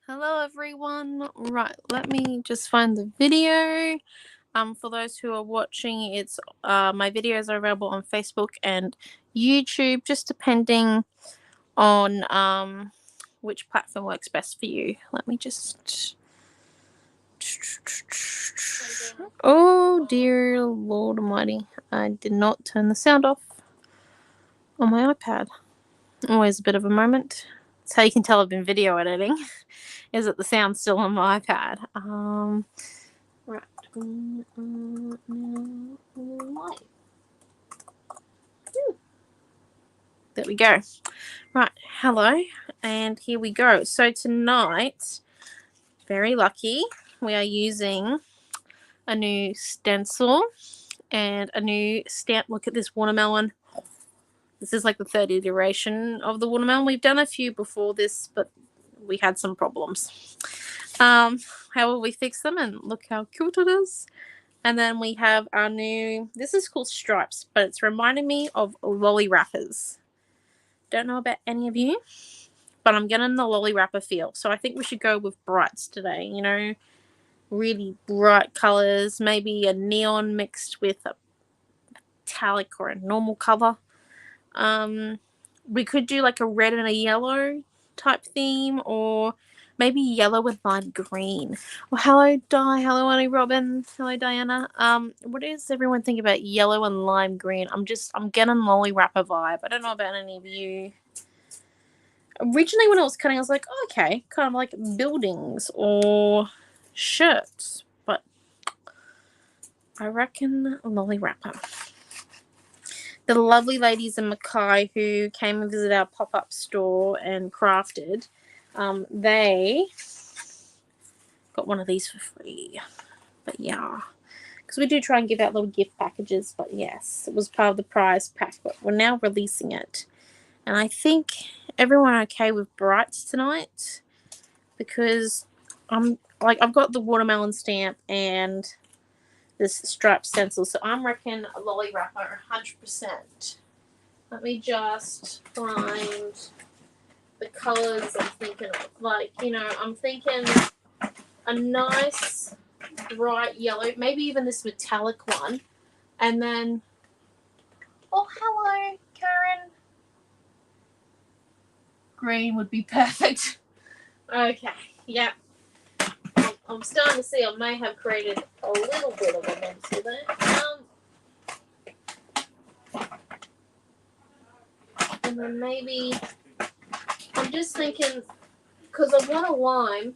Hello everyone. Right, let me just find the video. For those who are watching, it's my videos are available on Facebook and YouTube, just depending on which platform works best for you. Let me just. Oh dear Lord Almighty! I did not turn the sound off on my iPad. Always a bit of a moment. That's how you can tell I've been video editing. Is that the sound's still on my iPad? Right. There we go. Right. Hello, and here we go. So tonight, very lucky, we are using a new stencil and a new stamp. Look at this watermelon. This is like the third iteration of the watermelon. We've done a few before this, but we had some problems. However, we fixed them, and look how cute it is. And then we have our new, this is called Stripes, but it's reminding me of lolly wrappers. Don't know about any of you, but I'm getting the lolly wrapper feel. So I think we should go with brights today, you know, really bright colors, maybe a neon mixed with a metallic or a normal color. We could do like a red and a yellow type theme, or maybe yellow with lime green. Well, hello Di, hello Annie Robin, hello Diana. What does everyone think about yellow and lime green? I'm getting lolly wrapper vibe. I don't know about any of you. Originally when I was cutting, I was like, oh, okay, kind of like buildings or shirts, but I reckon lolly wrapper. The lovely ladies in Mackay who came and visited our pop-up store and crafted, they got one of these for free. But yeah, because we do try and give out little gift packages, but yes, it was part of the prize pack, but we're now releasing it. And I think everyone okay with brights tonight, because I've got the watermelon stamp and this striped stencil, so I'm reckon a lolly wrapper 100%. Let me just find the colors I'm thinking of. Like, you know, I'm thinking a nice bright yellow, maybe even this metallic one, and then, oh, hello Karen, green would be perfect. Okay, yeah, I'm starting to see I may have created a little bit of a monster there. And then maybe, I'm just thinking, because I want a lime,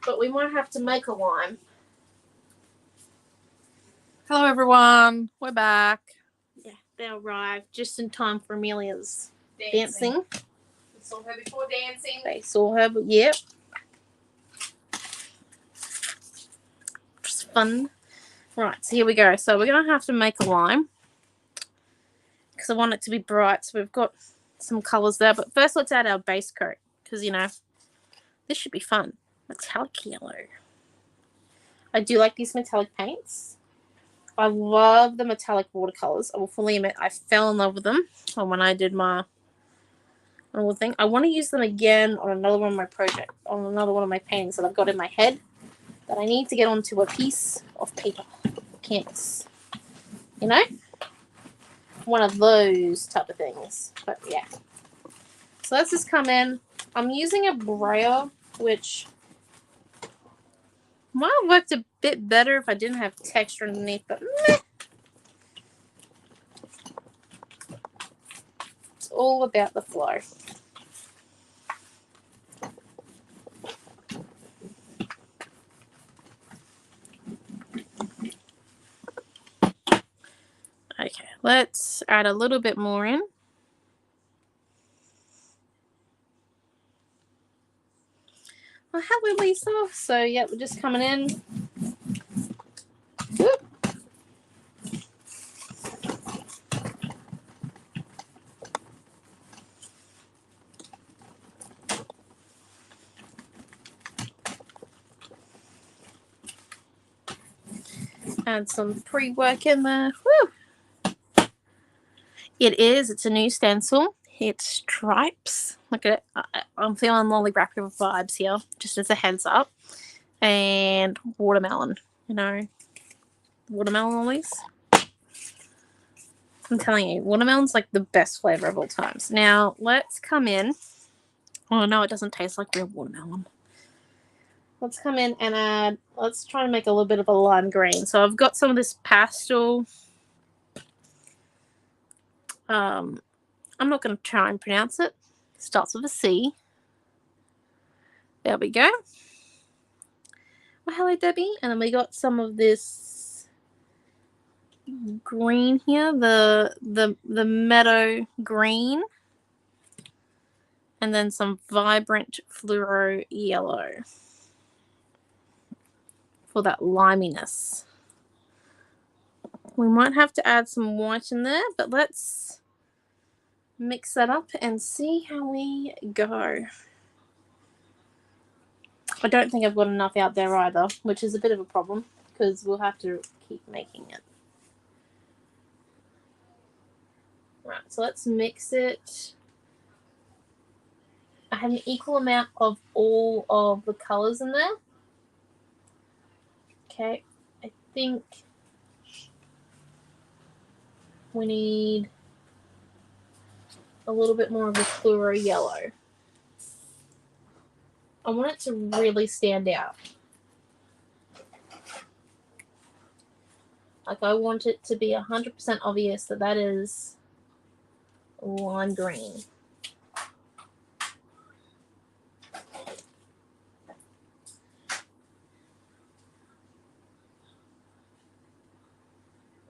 but we might have to make a lime. Hello everyone, we're back. Yeah, they arrived just in time for Amelia's dancing. We saw her before dancing. They saw her, but yep. Just fun. Right, so here we go. So we're going to have to make a lime, because I want it to be bright. So we've got some colours there. But first let's add our base coat, because, you know, this should be fun. Metallic yellow. I do like these metallic paints. I love the metallic watercolours. I will fully admit I fell in love with them when I did my little thing. I want to use them again on another one of my project, on another one of my paintings that I've got in my head that I need to get onto a piece of paper, canvas. You know? One of those type of things. But yeah. So let's just come in. I'm using a brayer, which might have worked a bit better if I didn't have texture underneath, but meh. It's all about the flow. Okay, let's add a little bit more in. Well, hello, Lisa. So, yeah, we're just coming in. Whoop. Add some pre-work in there. Woo! It's a new stencil. It's Stripes. Look at it. I'm feeling lollipop vibes here, just as a heads up. And watermelon, watermelon lollies. I'm telling you, watermelon's like the best flavor of all times. Now, let's come in. Oh, no, it doesn't taste like real watermelon. Let's come in and add, let's try and make a little bit of a lime green. So I've got some of this pastel. I'm not going to try and pronounce it. It starts with a C. There we go. Well, hello, Debbie. And then we got some of this green here, the meadow green. And then some vibrant fluoro yellow for that liminess. We might have to add some white in there, but let's mix that up and see how we go. I don't think I've got enough out there either, which is a bit of a problem because we'll have to keep making it. Right, so let's mix it. I have an equal amount of all of the colors in there. Okay, I think we need a little bit more of the fluoro yellow. I want it to really stand out. Like, I want it to be 100% obvious that that is lime green.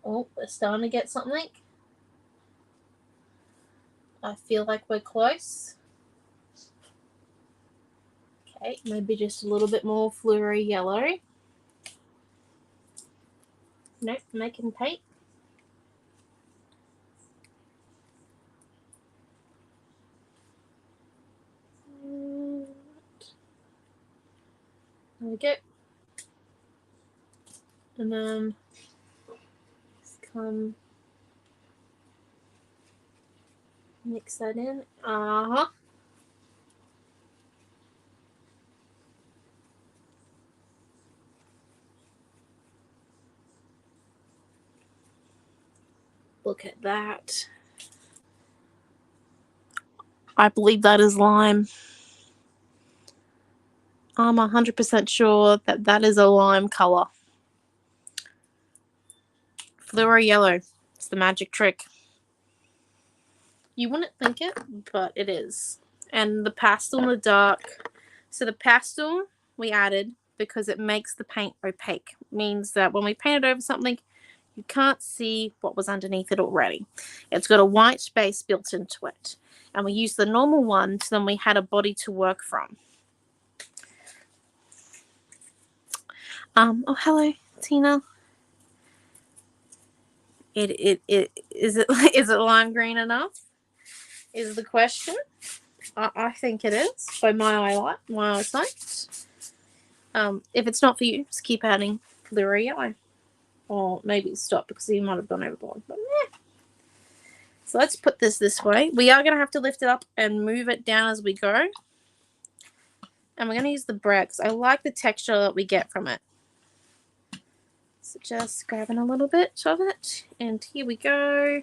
Oh, we're starting to get something. I feel like we're close. Okay, maybe just a little bit more fluoro yellow. Nope, making paint. There we go. And then just come mix that in. Look at that. I believe that is lime. I'm 100% sure that that is a lime color. Fluoro yellow. It's the magic trick. You wouldn't think it, but it is. And the pastel in the dark. So the pastel we added because it makes the paint opaque. It means that when we paint it over something, you can't see what was underneath it already. It's got a white base built into it. And we used the normal one, so then we had a body to work from. Oh, hello, Tina. Is it lime green enough? Is the question. I think it is by my eyesight. If it's not for you, just keep adding fluoro yellow. Or maybe stop because you might have gone overboard. But yeah. So let's put this way. We are going to have to lift it up and move it down as we go. And we're going to use the braid because I like the texture that we get from it. So just grabbing a little bit of it. And here we go.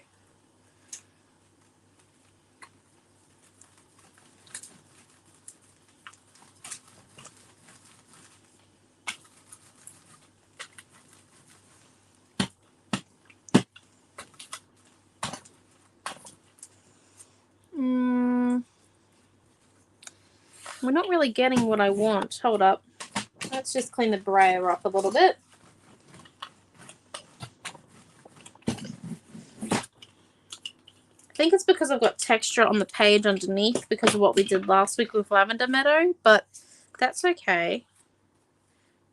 We're not really getting what I want. Hold up. Let's just clean the brayer up a little bit. I think it's because I've got texture on the page underneath because of what we did last week with Lavender Meadow, but that's okay.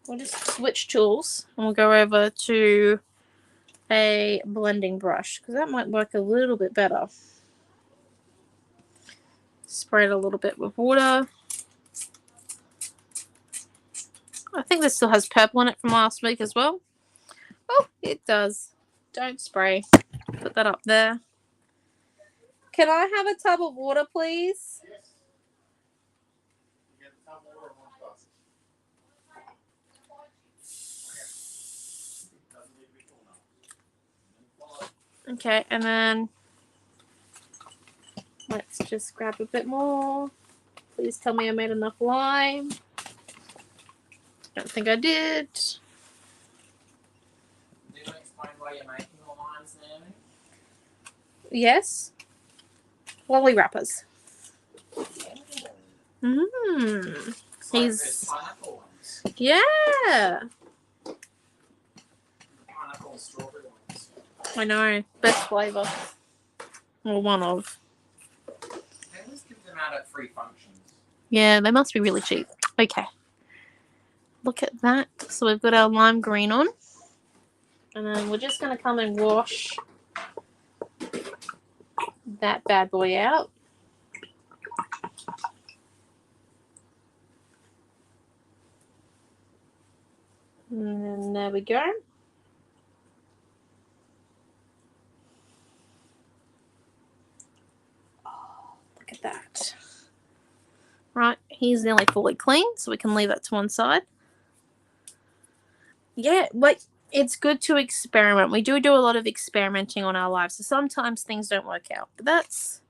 We'll just switch tools and we'll go over to a blending brush because that might work a little bit better. Spray it a little bit with water. I think this still has purple in it from last week as well. Oh, it does. Don't spray. Put that up there. Can I have a tub of water, please? Okay, and then let's just grab a bit more. Please tell me I made enough lime. Don't think I did. Do you want to explain why you're making the lines, Naomi? Yes. Lolly wrappers. Mmm. It's like He's those pineapple ones. yeah. Pineapple and strawberry ones. I know. Best flavour. Well, one of. They always give them out at free functions. Yeah, they must be really cheap. Okay. Look at that. So we've got our lime green on. And then we're just going to come and wash that bad boy out. And then there we go. Oh, look at that. Right, he's nearly fully clean, so we can leave that to one side. Yeah, like, it's good to experiment. We do a lot of experimenting on our lives, so sometimes things don't work out. But that's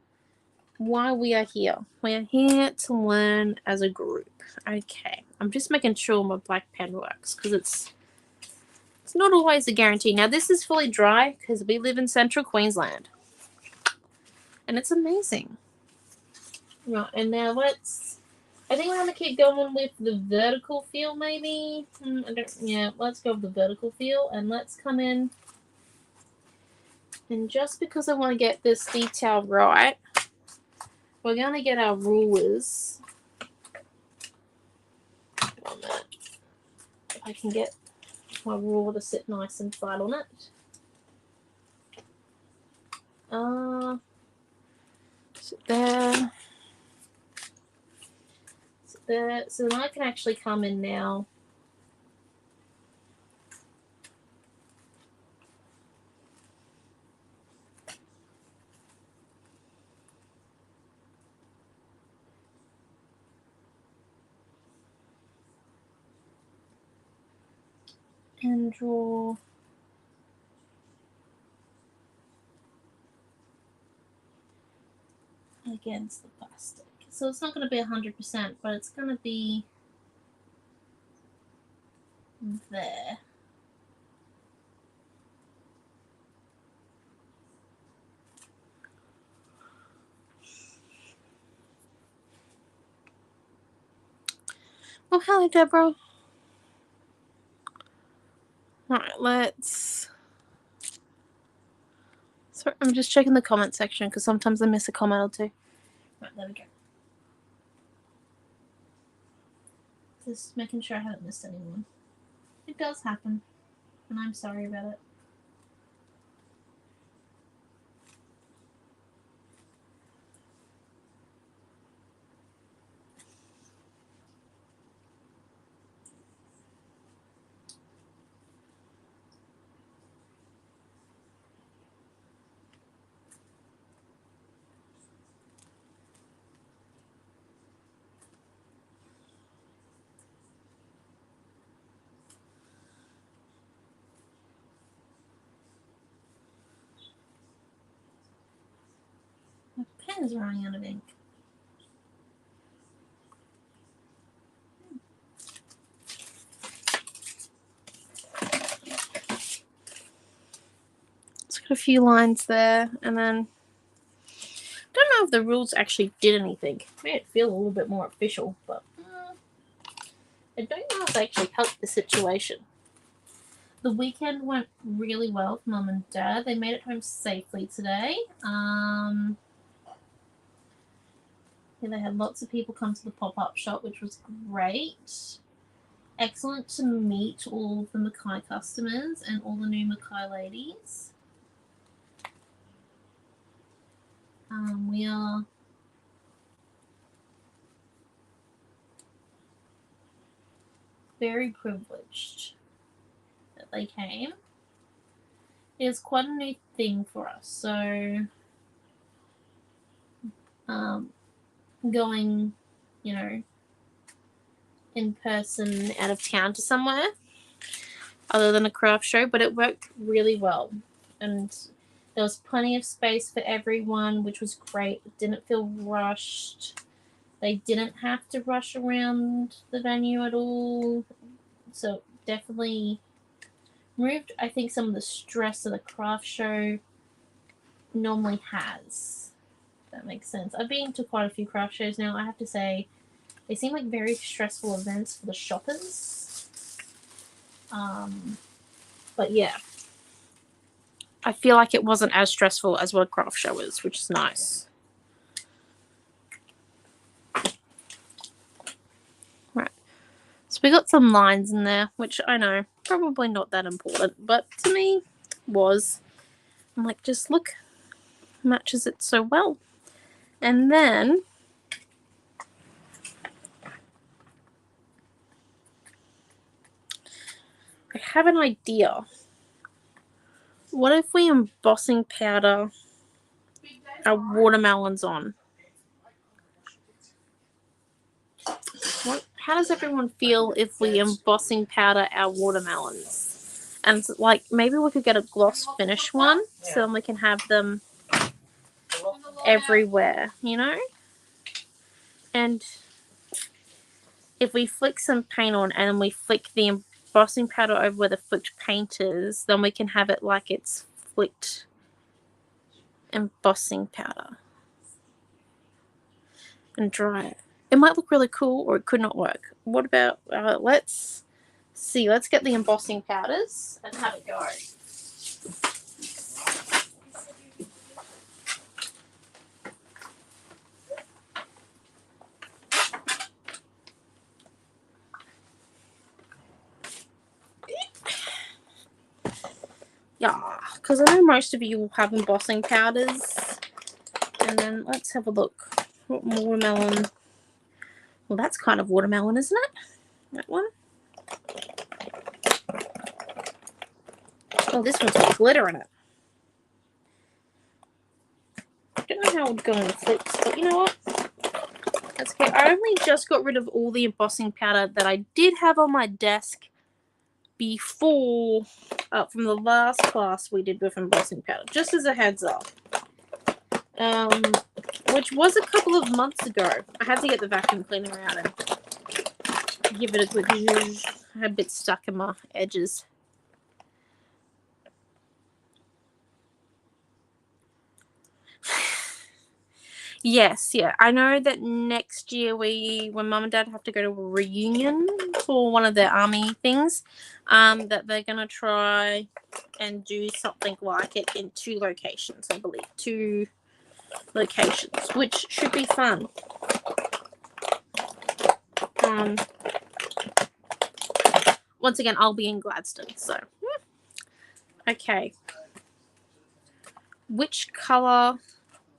why we are here. We are here to learn as a group. Okay, I'm just making sure my black pen works, because it's not always a guarantee. Now, this is fully dry, because we live in central Queensland. And it's amazing. Right, and now I think we're going to keep going with the vertical feel, maybe. Let's go with the vertical feel, and let's come in. And just because I want to get this detail right, we're going to get our rulers. One minute. If I can get my ruler to sit nice and flat on it. Sit there. Sit there. So then I can actually come in now. And draw against the plastic. So it's not going to be 100%, but it's going to be there. Oh, hello, Deborah. Alright, let's... Sorry, I'm just checking the comment section because sometimes I miss a comment or two. Right, there we go. Just making sure I haven't missed anyone. It does happen, and I'm sorry about it. My pen is running out of ink. It's got a few lines there, and then don't know if the rules actually did anything. Made it feel a little bit more official, but I don't know if they actually helped the situation. The weekend went really well with Mum and Dad. They made it home safely today. They had lots of people come to the pop-up shop, which was great. Excellent to meet all of the Mackay customers and all the new Mackay ladies. We are very privileged that they came. It's quite a new thing for us, so going, in person out of town to somewhere other than a craft show, but it worked really well. And there was plenty of space for everyone, which was great. It didn't feel rushed. They didn't have to rush around the venue at all. So definitely removed, I think, some of the stress that a craft show normally has. If that makes sense. I've been to quite a few craft shows now. I have to say, they seem like very stressful events for the shoppers. But yeah, I feel like it wasn't as stressful as what a craft show is, which is nice. Right. So we got some lines in there, which I know, probably not that important, but to me was. I'm like, just look, matches it so well. And then I have an idea. What if we embossing powder our watermelons on? How does everyone feel if we embossing powder our watermelons? And like, maybe we could get a gloss finish one, so then we can have them everywhere, you know? And if we flick some paint on and we flick the embossing powder over where the flicked paint is, then we can have it like it's flicked embossing powder. And dry it. It might look really cool, or it could not work. What about, let's see, let's get the embossing powders and have it go. Yeah, because I know most of you will have embossing powders. And then let's have a look. What watermelon? Well, that's kind of watermelon, isn't it? That one. Oh, this one's got glitter in it. I don't know how it would go in the flips, but you know what? That's okay. I only just got rid of all the embossing powder that I did have on my desk before, from the last class we did with embossing powder, just as a heads up. Which was a couple of months ago. I had to get the vacuum cleaner out and give it a quick zhuzh. I had a bit stuck in my edges. Yes, yeah. I know that next year when Mum and Dad have to go to a reunion for one of their army things, that they're going to try and do something like it in 2 locations, I believe. 2 locations, which should be fun. Once again, I'll be in Gladstone, so. Okay. Which colour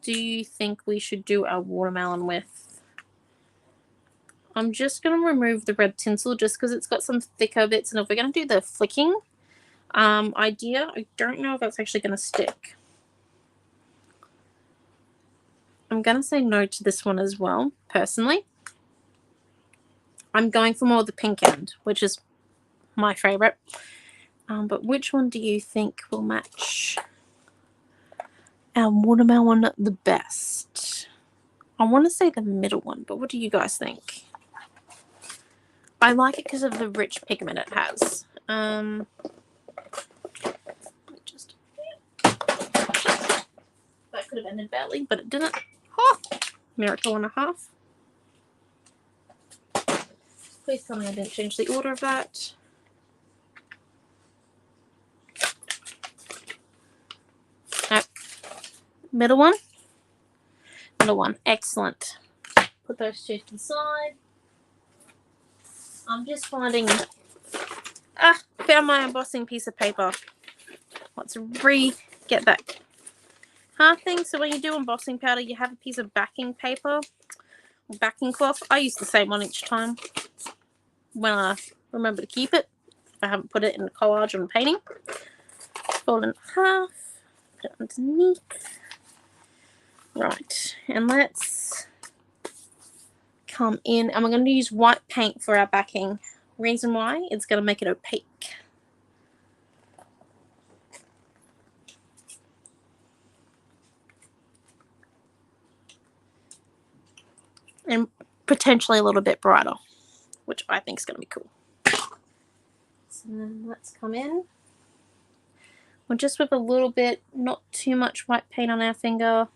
do you think we should do our watermelon with? I'm just going to remove the red tinsel just because it's got some thicker bits, and if we're going to do the flicking idea, I don't know if that's actually going to stick. I'm going to say no to this one as well, personally. I'm going for more of the pink end, which is my favourite. But which one do you think will match our watermelon the best? I want to say the middle one, but what do you guys think? I like it because of the rich pigment it has. That could have ended badly, but it didn't. Oh, miracle and a half. Please tell me I didn't change the order of that. Nope. Middle one. Middle one. Excellent. Put those 2 to the side. I'm just finding... found my embossing piece of paper. Let's get that thing. So when you do embossing powder, you have a piece of backing paper, or backing cloth. I use the same one each time when I remember to keep it. I haven't put it in a collage on painting. Fold it in half, put it underneath. Right, and let's come in, and we're going to use white paint for our backing. Reason why, it's going to make it opaque. And potentially a little bit brighter, which I think is going to be cool. So then let's come in. We're just with a little bit, not too much white paint on our finger.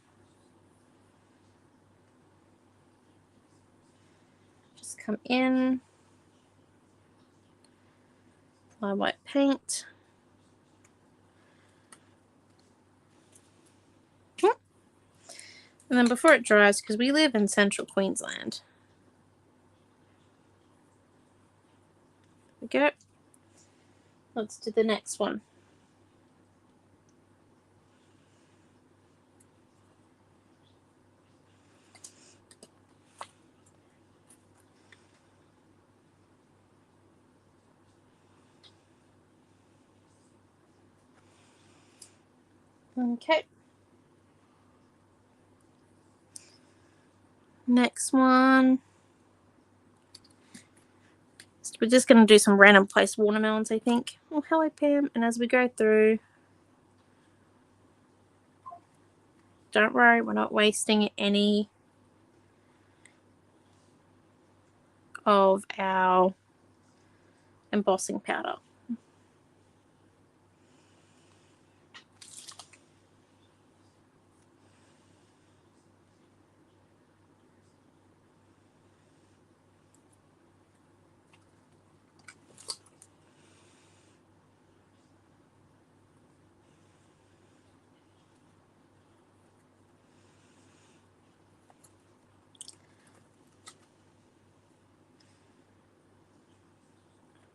Just come in, apply white paint. And then before it dries, because we live in central Queensland. There we go. Let's do the next one. Okay. Next one. So we're just going to do some random place watermelons, I think. Oh, hello, Pam. And as we go through, don't worry, we're not wasting any of our embossing powder.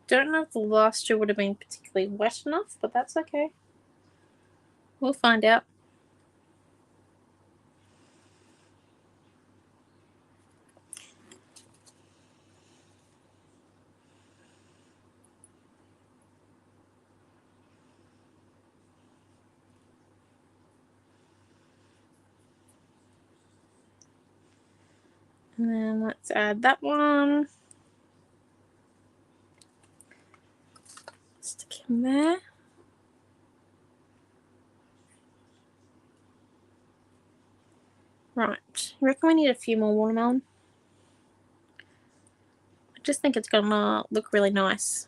Don't know if the last year would have been particularly wet enough, but that's okay. We'll find out. And then let's add that one. Stick him there. Right. I reckon we need a few more watermelon. I just think it's gonna look really nice.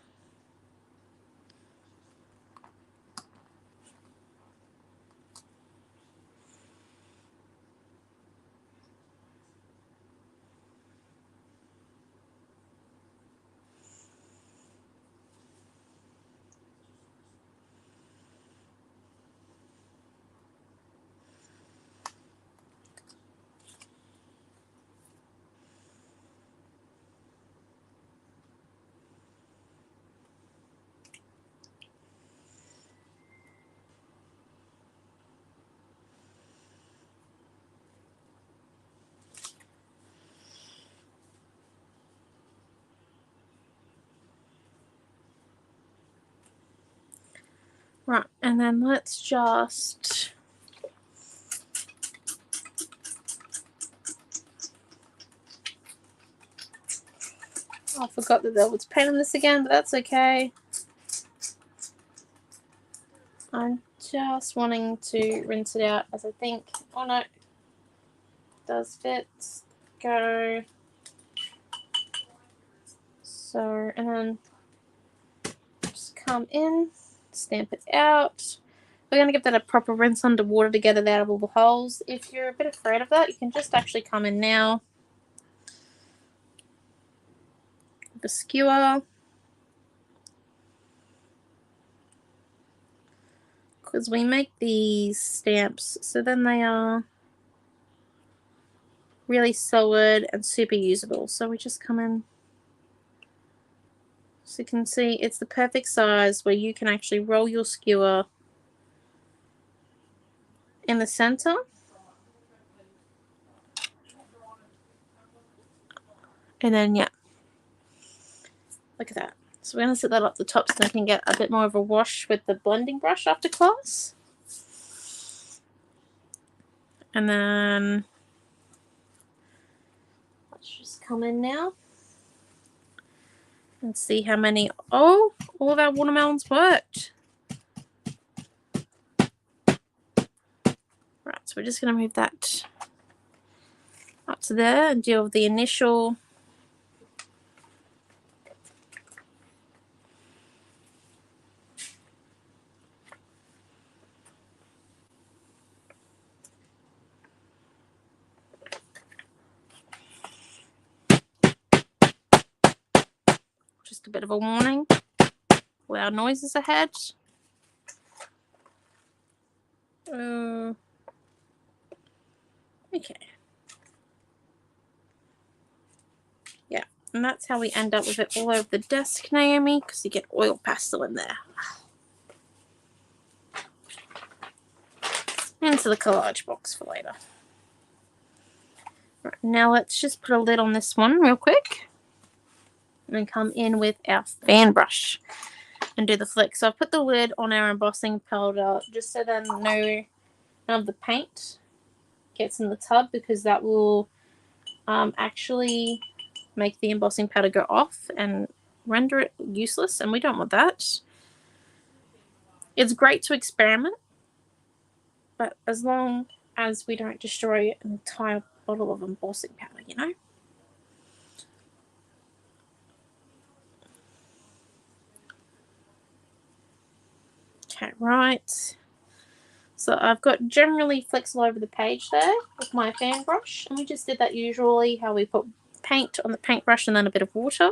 Right, and then let's just I forgot that there was paint on this again, but that's okay. I'm just wanting to rinse it out as I think. Oh no, it does fit. Go. So, and then just come in, stamp it out. We're going to give that a proper rinse underwater to get it out of all the holes. If you're a bit afraid of that, you can just actually come in now with a skewer. Because we make these stamps so then they are really solid and super usable. So we just come in. So you can see it's the perfect size where you can actually roll your skewer in the center. And then, yeah, look at that. So we're going to set that up the top so I can get a bit more of a wash with the blending brush after class. And then let's just come in now and see how many. Oh, all of our watermelons worked. Right, so we're just going to move that up to there and deal with the initial just a bit of a warning. Loud noises ahead. Okay. Yeah, and that's how we end up with it all over the desk, Naomi, because you get oil pastel in there. Into the collage box for later. Right, now let's just put a lid on this one real quick. And then come in with our fan brush and do the flick. So I've put the lid on our embossing powder just so that none of the paint gets in the tub, because that will actually make the embossing powder go off and render it useless, and we don't want that. It's great to experiment, but as long as we don't destroy an entire bottle of embossing powder, you know? Okay, right. So I've got generally flecks all over the page there with my fan brush, and we just did that usually, how we put paint on the paintbrush and then a bit of water.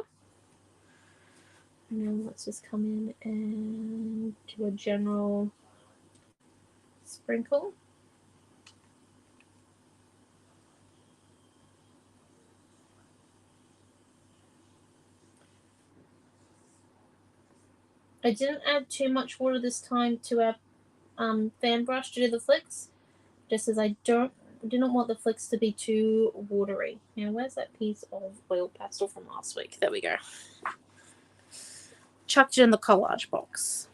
And then let's just come in and do a general sprinkle. I didn't add too much water this time to our fan brush to do the flicks, just as I didn't want the flicks to be too watery. Now, where's that piece of oil pastel from last week? There we go. Chucked it in the collage box.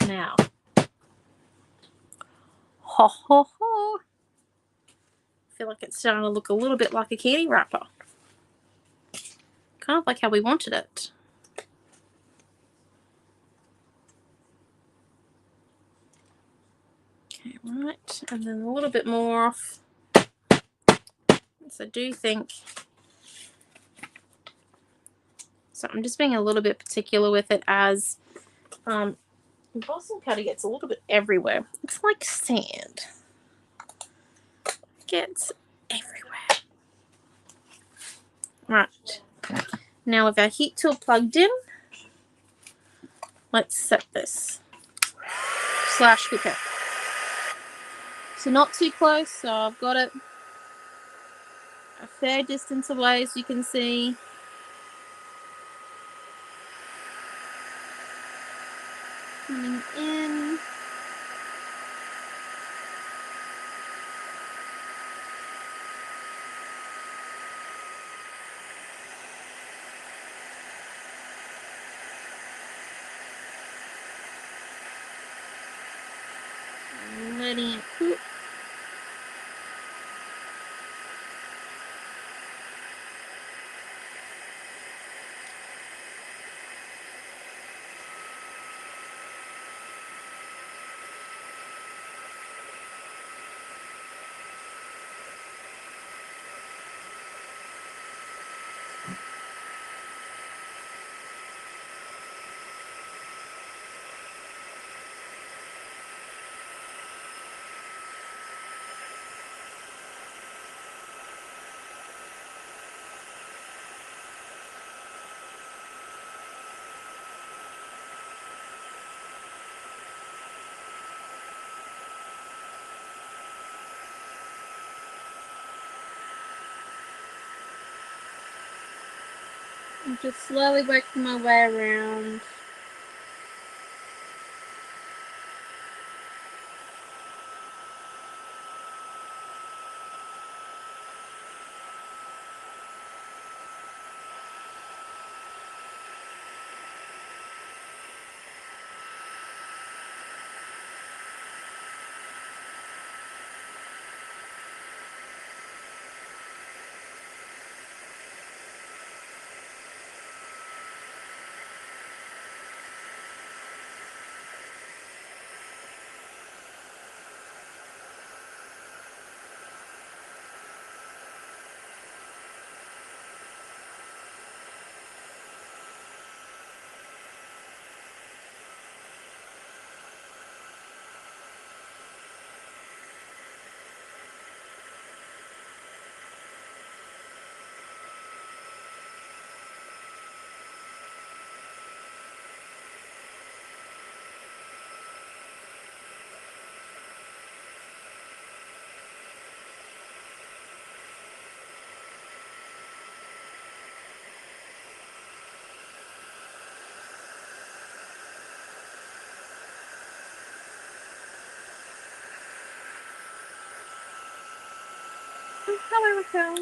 Now, ho ho ho! I feel like it's starting to look a little bit like a candy wrapper. Kind of like how we wanted it. Okay, right, and then a little bit more off. So I do think, so I'm just being a little bit particular with it, as embossing powder gets a little bit everywhere. It's like sand. It gets everywhere. Right. Now with our heat tool plugged in, let's set this. Slash cooker. So not too close, so I've got it a fair distance away, as you can see. Coming in. Letting it cook. I'm just slowly working my way around. Hello, Raquel.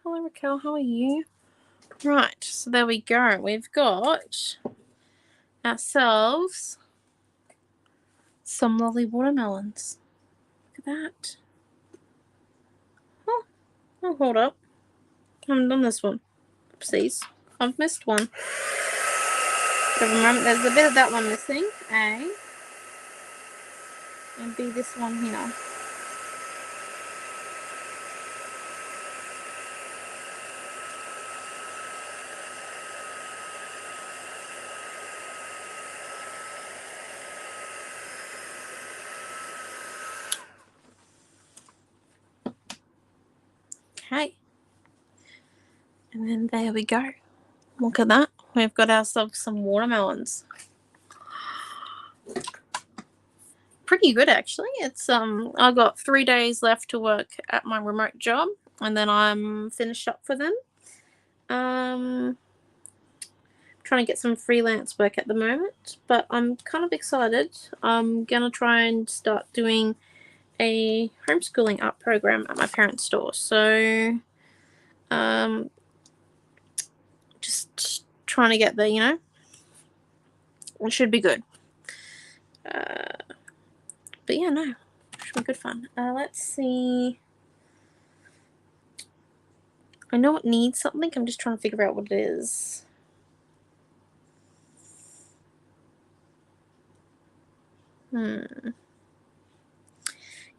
Hello, Raquel. How are you? Right, so there we go. We've got ourselves some lovely watermelons. Look at that. Oh, hold up. I haven't done this one. Oopsies. I've missed one. Give a moment. There's a bit of that one missing. A. And B, this one here. Okay. And then there we go. Look at that. We've got ourselves some watermelons. Pretty good, actually. It's I've got 3 days left to work at my remote job, and then I'm finished up for them. Trying to get some freelance work at the moment, but I'm kind of excited. I'm gonna try and start doing a homeschooling art program at my parents' store. So, just trying to get there, you know. It should be good. But yeah, no, should be good fun. Let's see. I know it needs something. I'm just trying to figure out what it is.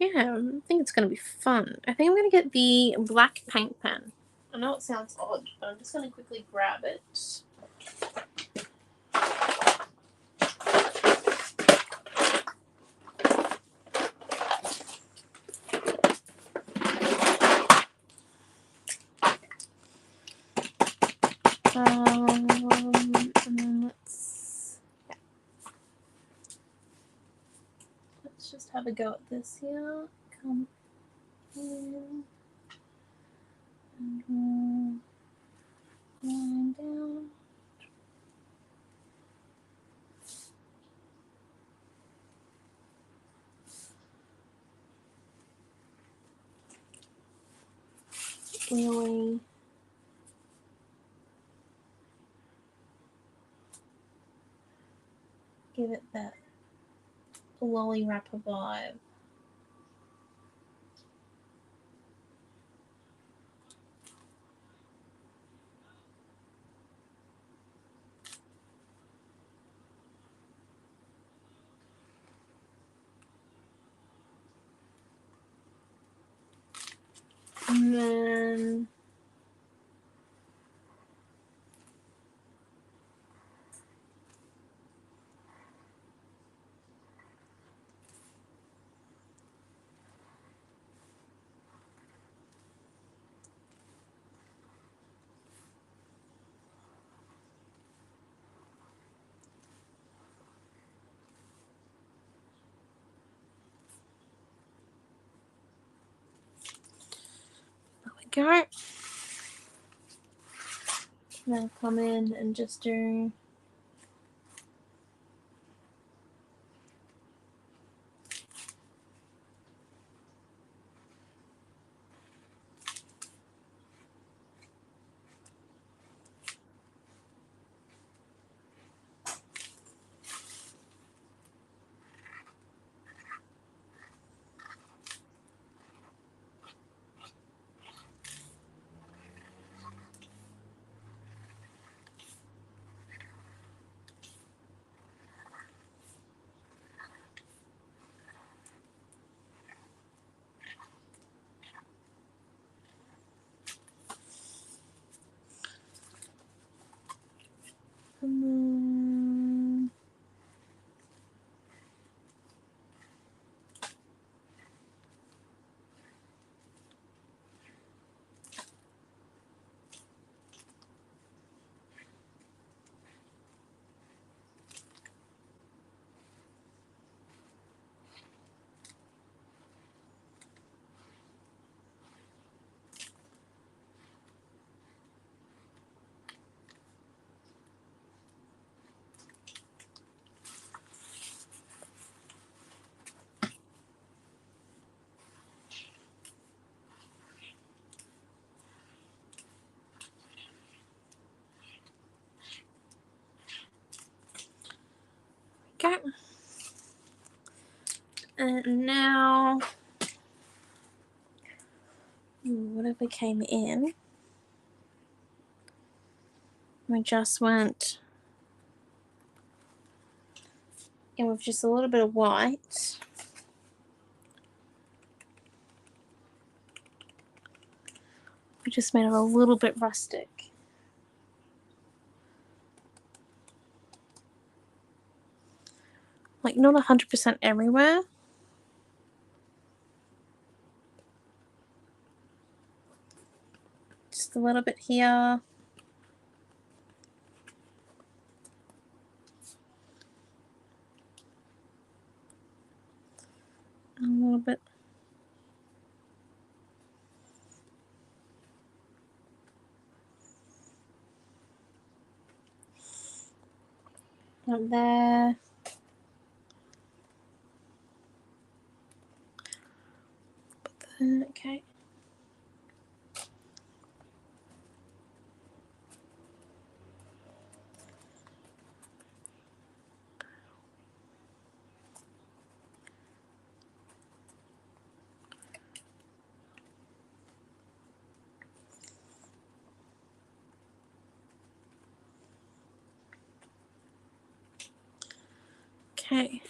Yeah, I think it's going to be fun. I think I'm going to get the black paint pen. I know it sounds odd, but I'm just going to quickly grab it. And then let's just have a go at this here. Come in and line down. Really give it that lolly wrapper vibe. And then there we go. Now come in and just do go. And now, whatever came in, we just went in with just a little bit of white. We just made it a little bit rustic. Like, not 100% everywhere. Just a little bit here. A little bit. Up there. Okay. Okay.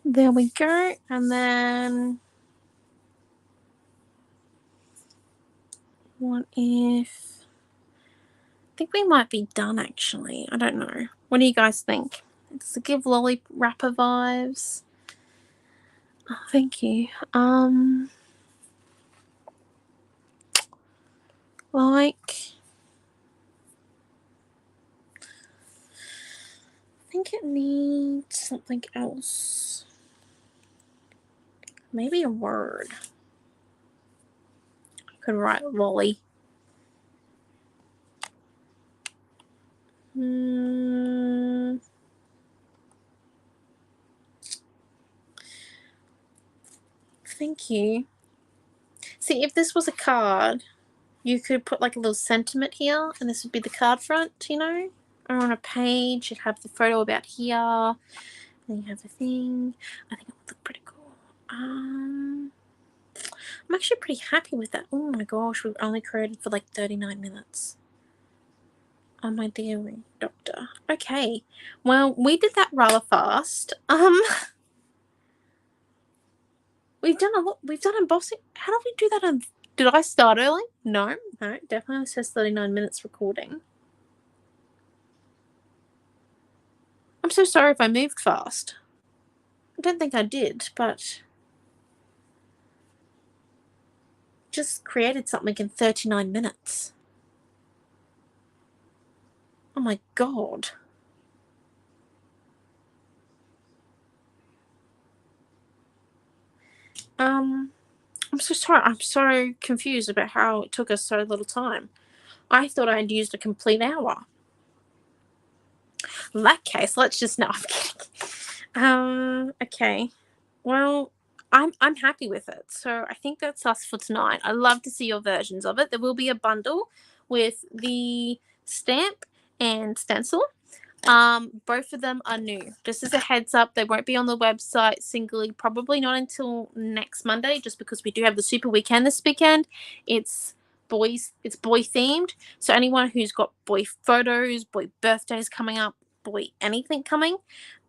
There we go. And then what if... I think we might be done, actually. I don't know. What do you guys think? Does it give lolly wrapper vibes? Oh, thank you. Like... I think it needs something else. Maybe a word. I could write lolly. Thank you. See, if this was a card, you could put like a little sentiment here, and this would be the card front, you know? Or on a page, you'd have the photo about here. Then you have the thing. I think it would look pretty cool. I'm actually pretty happy with that. Oh my gosh, we've only created for like 39 minutes. Oh my dear doctor. Okay. Well, we did that rather fast. We've done a lot. We've done embossing. How did we do that? Did I start early? No, definitely says 39 minutes recording. I'm so sorry if I moved fast. I don't think I did, but just created something in 39 minutes. Oh my god. I'm so sorry. I'm so confused about how it took us so little time. I thought I had used a complete hour. In that case, let's just no. Okay. Well, I'm happy with it. So I think that's us for tonight. I'd love to see your versions of it. There will be a bundle with the stamp and stencil. Both of them are new. Just as a heads up, they won't be on the website singly, probably not until next Monday, just because we do have the super weekend this weekend. It's boy themed. So anyone who's got boy photos, boy birthdays coming up, boy anything coming,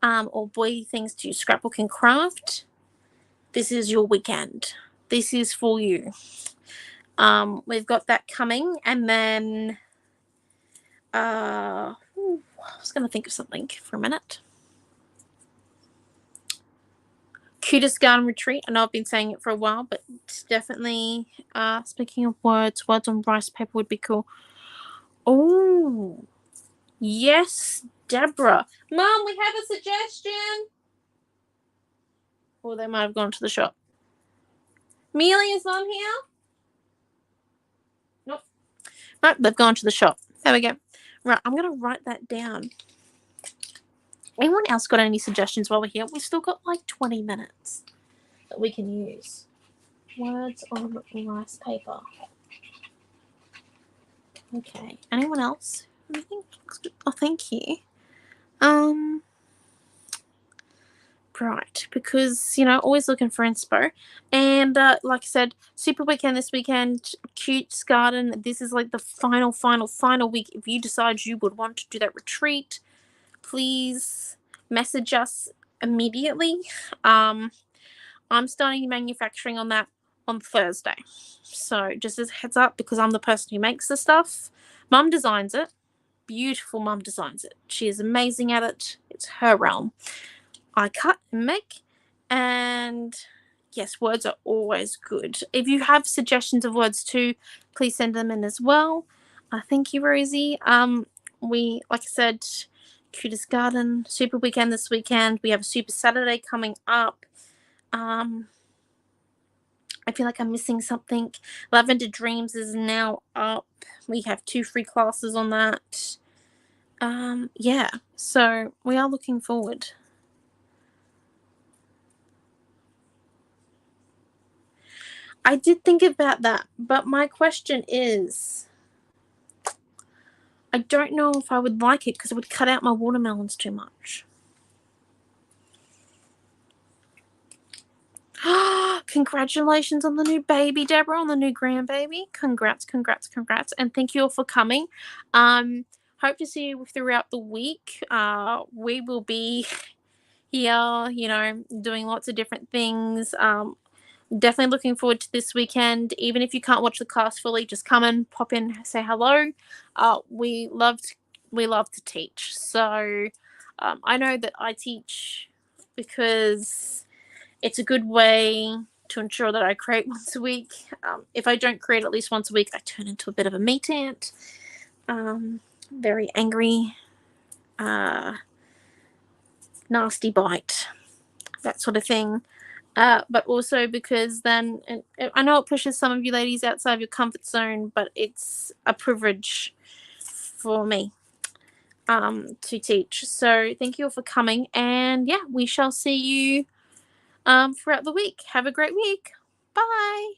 or boy things to scrapbook and craft, this is your weekend. This is for you. We've got that coming, and then I was going to think of something for a minute. Cutest garden retreat. I know I've been saying it for a while, but it's definitely, speaking of words on rice paper would be cool. Oh, yes, Deborah. Mom, we have a suggestion. Or they might have gone to the shop. Mealy, is Mom here? Nope. Right, they've gone to the shop. There we go. Right, I'm going to write that down. Anyone else got any suggestions while we're here? We've still got like 20 minutes that we can use. Words on rice paper. Okay. Anyone else? Anything? Oh, thank you. Um. Right, because always looking for inspo, and like I said, super weekend this weekend, Cute's Garden. This is like the final week. If you decide you would want to do that retreat, please message us immediately. Um, I'm starting manufacturing on that on Thursday, so just as a heads up, because I'm the person who makes the stuff. Mum designs it. Beautiful mum designs it. She is amazing at it. It's her realm. I cut and make, and yes, words are always good. If you have suggestions of words too, please send them in as well. Thank you, Rosie. We, like I said, Cutest Garden, Super Weekend this weekend. We have a Super Saturday coming up. I feel like I'm missing something. Lavender Dreams is now up. We have 2 free classes on that. Yeah, so we are looking forward. I did think about that, but my question is, I don't know if I would like it because it would cut out my watermelons too much. Congratulations on the new baby, Deborah, on the new grandbaby. Congrats. And thank you all for coming. Hope to see you throughout the week. We will be here, doing lots of different things. Definitely looking forward to this weekend. Even if you can't watch the class fully, just come and pop in, say hello. We love to teach. So I know that I teach because it's a good way to ensure that I create once a week. If I don't create at least once a week, I turn into a bit of a meat ant. Very angry, nasty bite, that sort of thing. But also because then, and I know it pushes some of you ladies outside of your comfort zone, but it's a privilege for me to teach. So thank you all for coming, and yeah, we shall see you throughout the week. Have a great week. Bye.